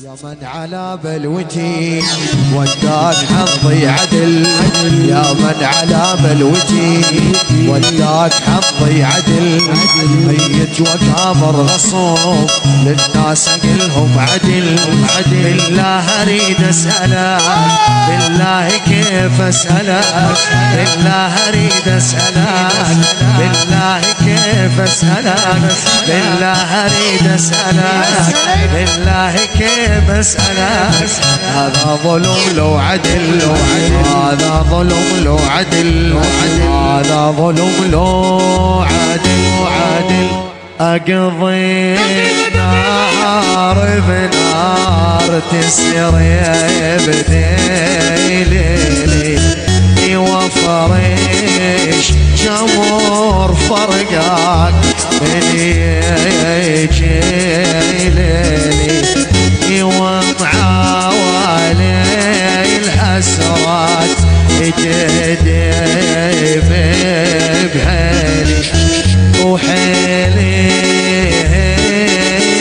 يا من على بلوتي وداك حظي عدل، يا من على بلوتي وداك حظي عدل، ميت وكابر غصوب للناس اقلهم عدل عدل. بالله اريد اسالك، بالله كيف اسالك، بالله اريد اسالك، بالله كيف اسالك، بالله اريد اسالك، بالله كيف بسألك. هذا ظلم لو عدل، هذا ظلم لو عدل، هذا ظلم لو عدل. أقضي نار بنار تسري بديلي وفريش جمر فرقاك من يجيلي ومعاولي الحسرات تهدي بحيلي وحيلي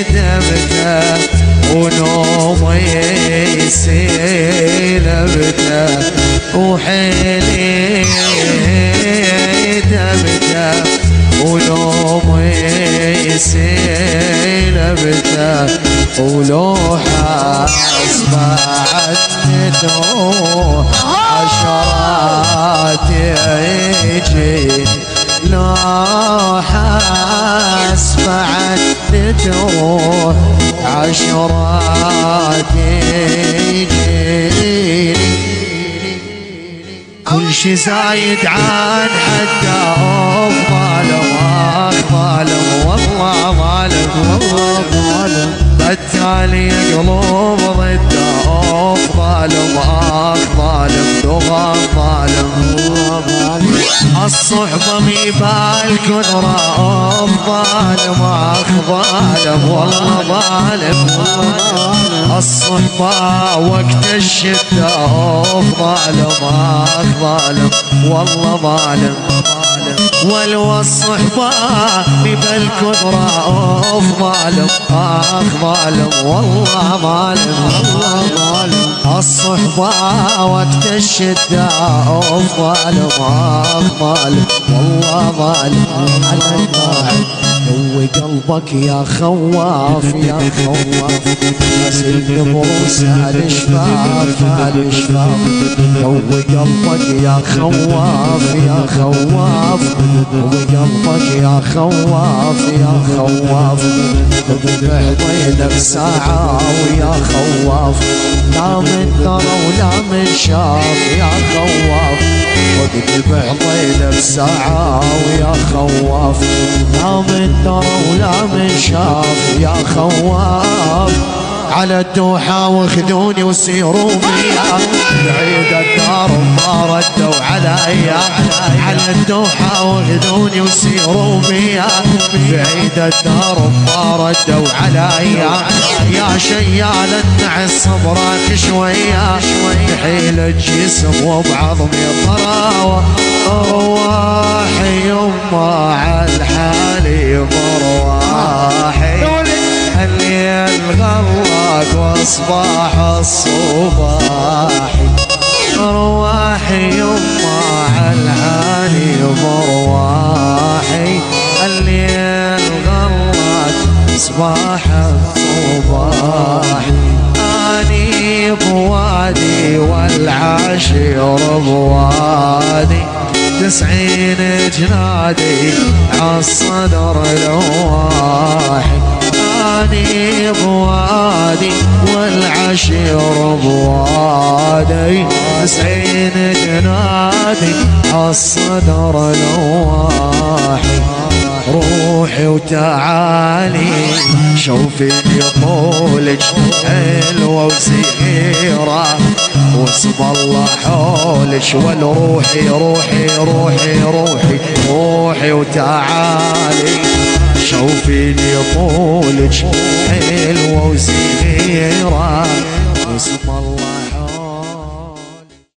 دبته ونومي سلبته وحيلي دبته ونومي سلبته ولو حسبت تروح عشرات يجي، لو حسبت تروح عشرات يجي. كل شي زايد عن حتى ظالم ظالم والله ظالم والله ظالم، بالتالي قلوب ضده ظالم ظالم دغى ظالم. الصحبة مي بالكثرة ظالم ظالم والله ظالم. الصحبة وقت الشدة ظالم ظالم والله ظالم. ولو الصحبة مي بالكثرة ظالم ظالم والله ظالم والله ظالم. الصحبة وقت الشدة ظالم ظالم والله ظالم. قوي قلبك يا خواف يا خواف، نازل بروس الاشفاف الاشفاف. قوي قلبك يا خواف يا خواف، قوي قلبك يا خواف يا خواف. تذبح ضيدك ساعة ويا خواف، لا من ترى ولا من شاف يا خواف. وتذبح ضيدك ساعة ويا خواف، لا من ترى ولا من شاف يا خواف. على الدوحة واخذوني وسيروا بيا، بعيد الدار ما ردوا عليا. على الدوحة واخذوني وسيروا بيا، بعيد الدار ما ردوا عليا. يا شيال النعس صبرك شوية، بحيل الجسم وبعظمي طراوة. أرواحي يما عالحالي مرواحي، الليل غرق واصبح الصباحي. رواحي يما عالعالي مرواحي، الليل غرق اصبح الصباحي. اني بوادي والعشير بوادي، 90 جنادي عالصدر لواحي. اني بوادي والعشير بوادي، 90 جنادي عالصدر لواحي. روحي وتعالي شوفي طولك حلوة وزهيرة، واسم الله حولك والروحي روحي روحي روحي روحي وتعالي شوفيني طولك حلوة وزهيرة.